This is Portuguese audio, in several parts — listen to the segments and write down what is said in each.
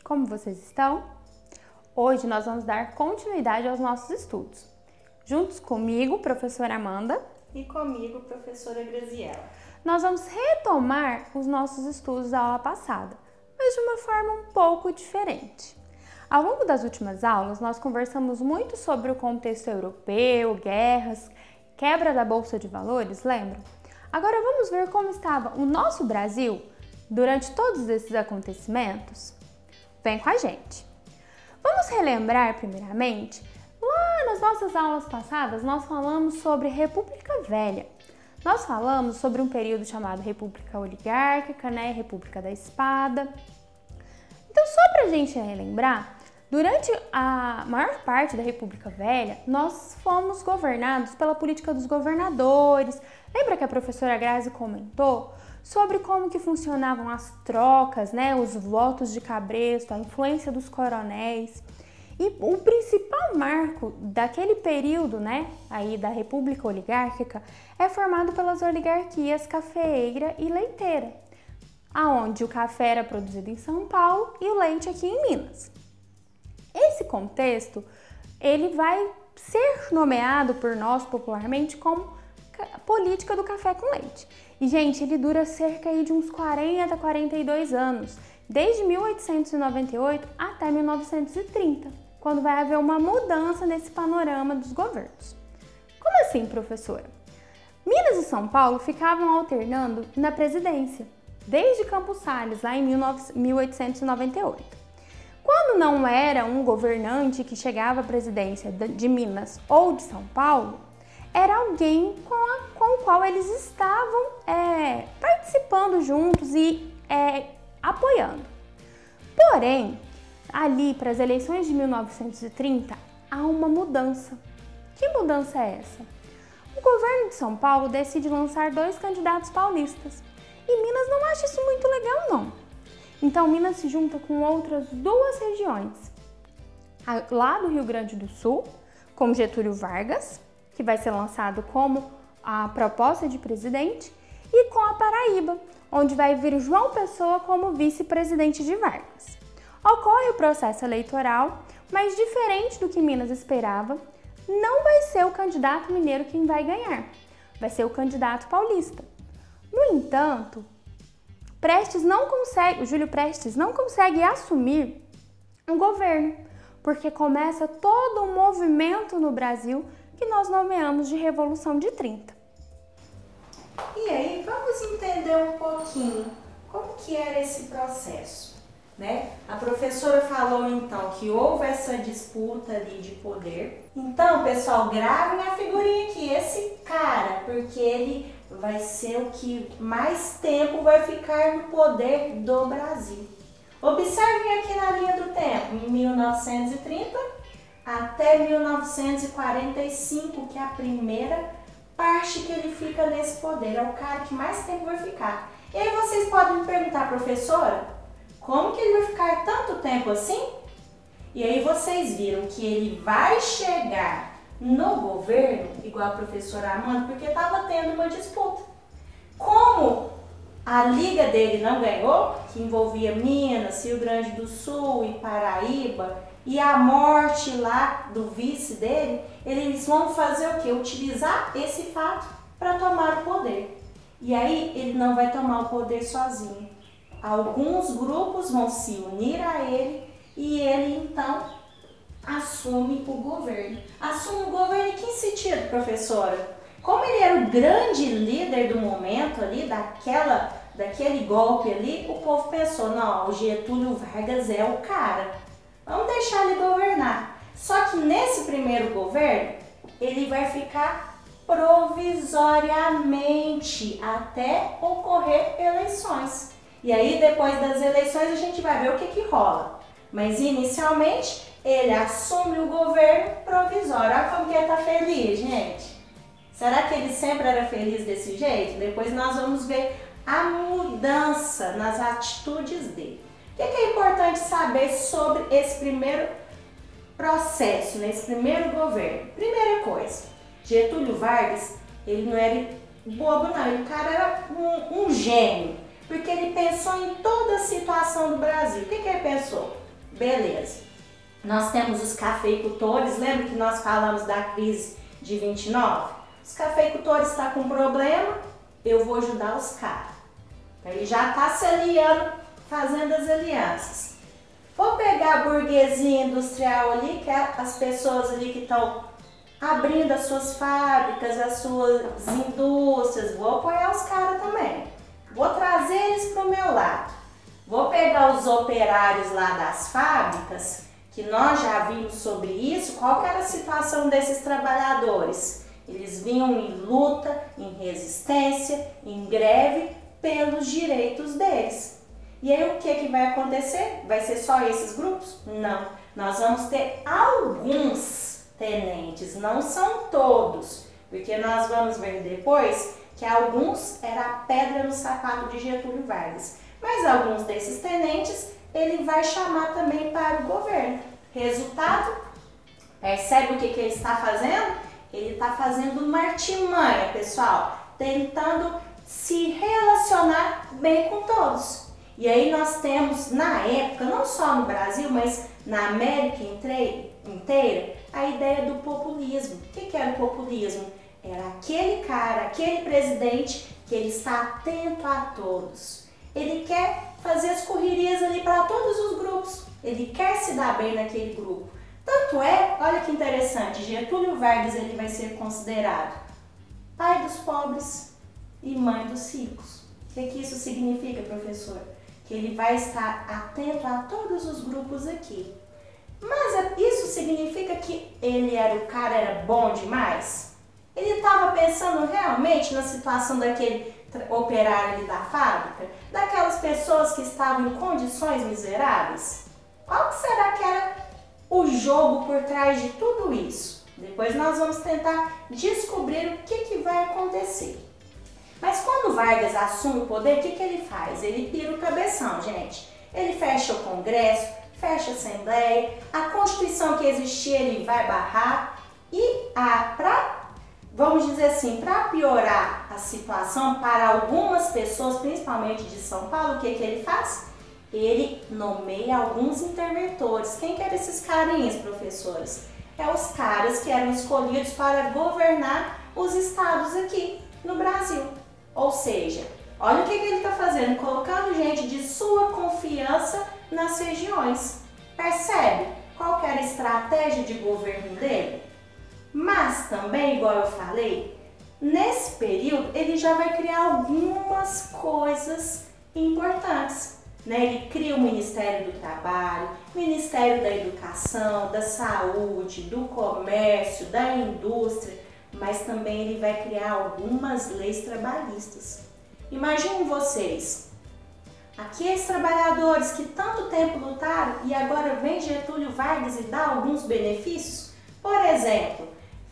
como vocês estão? Hoje nós vamos dar continuidade aos nossos estudos. Juntos comigo, professora Amanda. E comigo, professora Graziela. Nós vamos retomar os nossos estudos da aula passada, mas de uma forma um pouco diferente. Ao longo das últimas aulas, nós conversamos muito sobre o contexto europeu, guerras, quebra da Bolsa de Valores, lembram? Agora vamos ver como estava o nosso Brasil durante todos esses acontecimentos? Vem com a gente! Vamos relembrar primeiramente, lá nas nossas aulas passadas nós falamos sobre República Velha. Nós falamos sobre um período chamado República Oligárquica, República da Espada. Então, só para a gente relembrar, durante a maior parte da República Velha, nós fomos governados pela política dos governadores. Lembra que a professora Grazi comentou sobre como que funcionavam as trocas, os votos de cabresto, a influência dos coronéis? E o principal marco daquele período, aí da República Oligárquica, é formado pelas oligarquias cafeeira e leiteira, aonde o café era produzido em São Paulo e o leite aqui em Minas. Esse contexto, ele vai ser nomeado por nós popularmente como política do café com leite. E, gente, ele dura cerca de uns 40 a 42 anos, desde 1898 até 1930. Quando vai haver uma mudança nesse panorama dos governos. Como assim, professora? Minas e São Paulo ficavam alternando na presidência, desde Campos Salles, lá em 1898. Quando não era um governante que chegava à presidência de Minas ou de São Paulo, era alguém com o qual eles estavam participando juntos e apoiando. Porém, ali para as eleições de 1930, há uma mudança. Que mudança é essa? O governo de São Paulo decide lançar 2 candidatos paulistas. E Minas não acha isso muito legal, não. Então, Minas se junta com outras 2 regiões. Lá do Rio Grande do Sul, com Getúlio Vargas, que vai ser lançado como a proposta de presidente, e com a Paraíba, onde vai vir João Pessoa como vice-presidente de Vargas. Ocorre o processo eleitoral, mas diferente do que Minas esperava, não vai ser o candidato mineiro quem vai ganhar, vai ser o candidato paulista. No entanto, Júlio Prestes não consegue assumir o governo, porque começa todo um movimento no Brasil que nós nomeamos de Revolução de 30. E aí, vamos entender um pouquinho como que era esse processo. A professora falou então que houve essa disputa ali de poder. Então, pessoal, gravem a figurinha aqui, esse cara, porque ele vai ser o que mais tempo vai ficar no poder do Brasil. Observem aqui na linha do tempo, em 1930 até 1945, que é a primeira parte que ele fica nesse poder, é o cara que mais tempo vai ficar. E aí vocês podem me perguntar, professora, como que ele vai ficar tanto tempo assim? E aí vocês viram que ele vai chegar no governo, igual a professora Amanda, porque estava tendo uma disputa. Como a liga dele não ganhou, que envolvia Minas, Rio Grande do Sul e Paraíba, e a morte lá do vice dele, eles vão fazer o quê? Utilizar esse fato para tomar o poder. E aí ele não vai tomar o poder sozinho. Alguns grupos vão se unir a ele e ele então assume o governo. Assume o governo em que sentido, professora? Como ele era o grande líder do momento ali, daquele golpe ali, o povo pensou, não, o Getúlio Vargas é o cara, vamos deixar ele governar. Só que nesse primeiro governo, ele vai ficar provisoriamente até ocorrer eleições. E aí, depois das eleições, a gente vai ver o que rola. Mas, inicialmente, ele assume o governo provisório. Olha como que ele tá feliz, gente. Será que ele sempre era feliz desse jeito? Depois nós vamos ver a mudança nas atitudes dele. O que é importante saber sobre esse primeiro processo, nesse primeiro governo? Primeira coisa, Getúlio Vargas, ele não era bobo não, o cara era um gênio, porque ele pensou em toda a situação do Brasil. O que ele pensou? Beleza. Nós temos os cafeicultores, lembra que nós falamos da crise de 29? Os cafeicultores estão com problema, eu vou ajudar os caras. Então, ele já está se aliando, fazendo as alianças. Vou pegar a burguesia industrial ali, que é as pessoas ali que estão abrindo as suas fábricas, as suas indústrias, vou apoiar os caras também. Vou trazer eles para o meu lado. Vou pegar os operários lá das fábricas, que nós já vimos sobre isso, qual que era a situação desses trabalhadores. Eles vinham em luta, em resistência, em greve pelos direitos deles. E aí o que vai acontecer? Vai ser só esses grupos? Não. Nós vamos ter alguns tenentes, não são todos, porque nós vamos ver depois que alguns era a pedra no sapato de Getúlio Vargas, mas alguns desses tenentes ele vai chamar também para o governo. Resultado, percebe o que ele está fazendo? Ele está fazendo uma artimanha, pessoal, tentando se relacionar bem com todos. E aí nós temos, na época, não só no Brasil, mas na América inteira, a ideia do populismo. O que era o populismo? Era aquele cara, aquele presidente que ele está atento a todos. Ele quer fazer as correrias ali para todos os grupos. Ele quer se dar bem naquele grupo. Tanto é, olha que interessante, Getúlio Vargas ele vai ser considerado pai dos pobres e mãe dos ricos. O que isso significa, professor? Que ele vai estar atento a todos os grupos aqui. Mas isso significa que o cara era bom demais? Ele estava pensando realmente na situação daquele operário ali da fábrica? Daquelas pessoas que estavam em condições miseráveis? Qual que será que era o jogo por trás de tudo isso? Depois nós vamos tentar descobrir o que vai acontecer. Mas quando Vargas assume o poder, o que ele faz? Ele pira o cabeção, gente. Ele fecha o Congresso, fecha a Assembleia, a Constituição que existia ele vai barrar e, vamos dizer assim, para piorar a situação para algumas pessoas, principalmente de São Paulo, o que ele faz? Ele nomeia alguns interventores. Quem que eram esses carinhas, professores? É os caras que eram escolhidos para governar os estados aqui no Brasil. Ou seja, olha o que ele está fazendo, colocando gente de sua confiança nas regiões. Percebe qual que era a estratégia de governo dele? Mas também, igual eu falei, nesse período ele já vai criar algumas coisas importantes. Ele cria o Ministério do Trabalho, Ministério da Educação, da Saúde, do Comércio, da Indústria, mas também ele vai criar algumas leis trabalhistas. Imaginem vocês, aqueles trabalhadores que tanto tempo lutaram e agora vem Getúlio Vargas e dá alguns benefícios, por exemplo,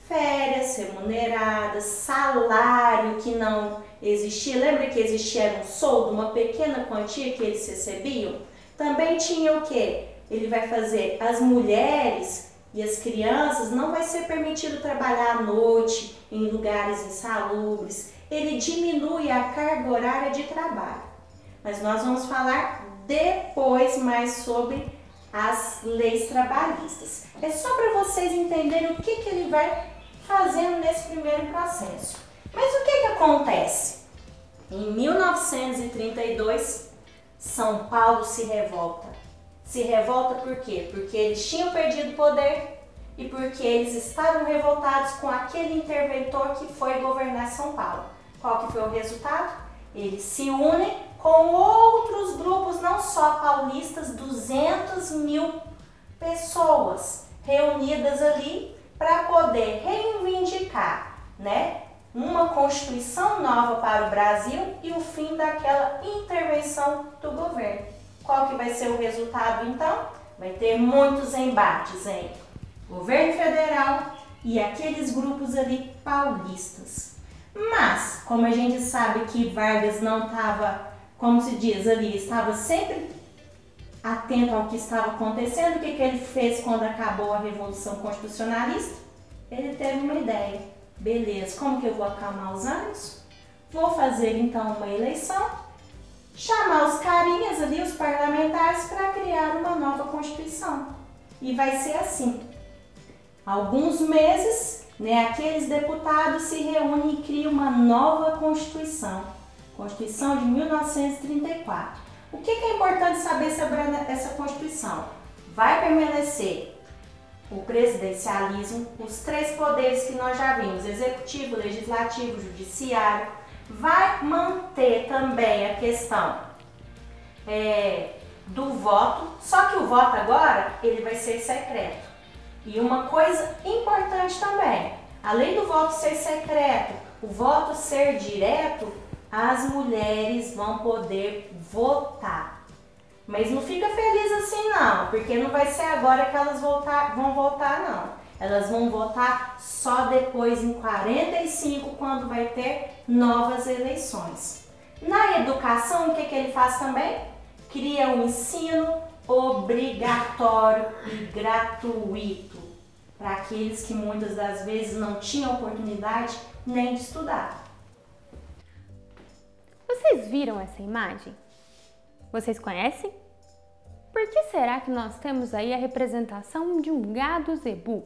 férias remuneradas, salário que não existia, lembra que existia um soldo, uma pequena quantia que eles recebiam? Também tinha o que? Ele vai fazer as mulheres e as crianças, não vai ser permitido trabalhar à noite em lugares insalubres, ele diminui a carga horária de trabalho. Mas nós vamos falar depois mais sobre as leis trabalhistas. É só para vocês entenderem o que ele vai fazendo nesse primeiro processo. Mas o que acontece? Em 1932, São Paulo se revolta. Se revolta por quê? Porque eles tinham perdido o poder e porque eles estavam revoltados com aquele interventor que foi governar São Paulo. Qual que foi o resultado? Eles se unem com outros grupos, não só paulistas, 200.000 pessoas reunidas ali para poder reivindicar, uma Constituição nova para o Brasil e o fim daquela intervenção do governo. Qual que vai ser o resultado então? Vai ter muitos embates entre governo federal e aqueles grupos ali paulistas. Mas, como a gente sabe que Vargas não estava, como se diz ali, estava sempre atento ao que estava acontecendo, o que ele fez quando acabou a Revolução Constitucionalista? Ele teve uma ideia. Beleza, como que eu vou acalmar os ânimos? Vou fazer então uma eleição chamar os carinhas ali, os parlamentares, para criar uma nova Constituição. E vai ser assim. Alguns meses, aqueles deputados se reúnem e criam uma nova Constituição. Constituição de 1934. O que é importante saber sobre essa Constituição? Vai permanecer o presidencialismo, os 3 poderes que nós já vimos, executivo, legislativo, judiciário. Vai manter também a questão do voto, só que o voto agora ele vai ser secreto. E uma coisa importante também, além do voto ser secreto, o voto ser direto, as mulheres vão poder votar. Mas não fica feliz assim não, porque não vai ser agora que elas vão votar não. Elas vão votar só depois em 45, quando vai ter novas eleições. Na educação, o que ele faz também? Cria um ensino obrigatório e gratuito para aqueles que muitas das vezes não tinham oportunidade nem de estudar. Vocês viram essa imagem? Vocês conhecem? Por que será que nós temos aí a representação de um gado zebu?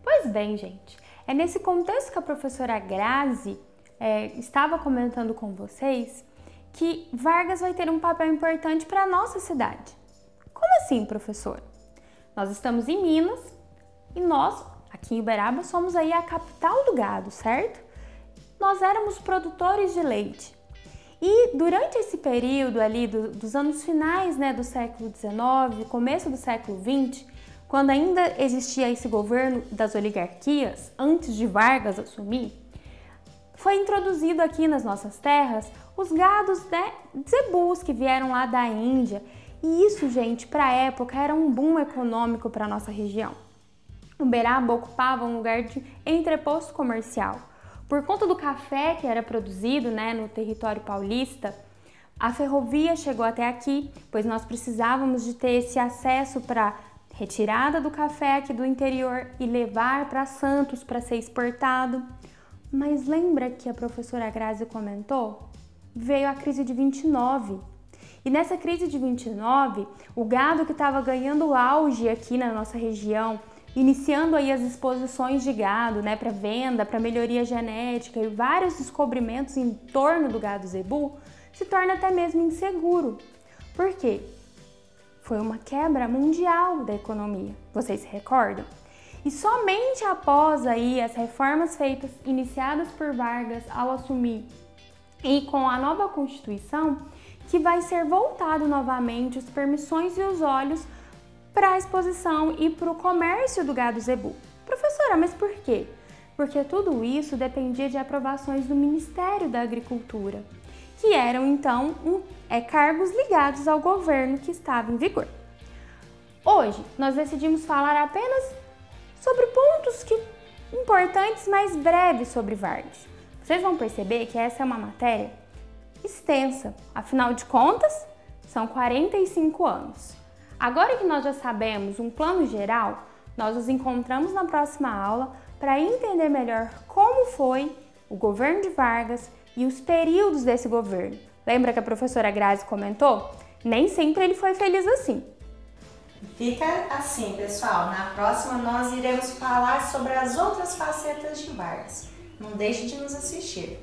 Pois bem, gente, é nesse contexto que a professora Grazi estava comentando com vocês que Vargas vai ter um papel importante para a nossa cidade. Como assim, professora? Nós estamos em Minas e nós, aqui em Uberaba, somos aí a capital do gado, certo? Nós éramos produtores de leite. E durante esse período ali dos anos finais do século XIX, começo do século XX, quando ainda existia esse governo das oligarquias, antes de Vargas assumir, foi introduzido aqui nas nossas terras os gados zebus que vieram lá da Índia. E isso, gente, para a época era um boom econômico para a nossa região. Uberaba ocupava um lugar de entreposto comercial. Por conta do café que era produzido no território paulista, a ferrovia chegou até aqui, pois nós precisávamos de ter esse acesso para retirada do café aqui do interior e levar para Santos para ser exportado. Mas lembra que a professora Grazi comentou? Veio a crise de 29. E nessa crise de 29, o gado que estava ganhando auge aqui na nossa região, iniciando aí as exposições de gado, para venda, para melhoria genética e vários descobrimentos em torno do gado zebu, se torna até mesmo inseguro. Por quê? Foi uma quebra mundial da economia, vocês se recordam? E somente após aí as reformas iniciadas por Vargas ao assumir e com a nova Constituição, que vai ser voltado novamente as permissões e os olhos para a exposição e para o comércio do gado zebu. Professora, mas por quê? Porque tudo isso dependia de aprovações do Ministério da Agricultura, que eram então cargos ligados ao governo que estava em vigor. Hoje, nós decidimos falar apenas sobre pontos importantes, mais breves sobre Vargas. Vocês vão perceber que essa é uma matéria extensa, afinal de contas, são 45 anos. Agora que nós já sabemos um plano geral, nós nos encontramos na próxima aula para entender melhor como foi o governo de Vargas e os períodos desse governo. Lembra que a professora Grazi comentou? Nem sempre ele foi feliz assim. Fica assim, pessoal. Na próxima nós iremos falar sobre as outras facetas de Vargas. Não deixe de nos assistir.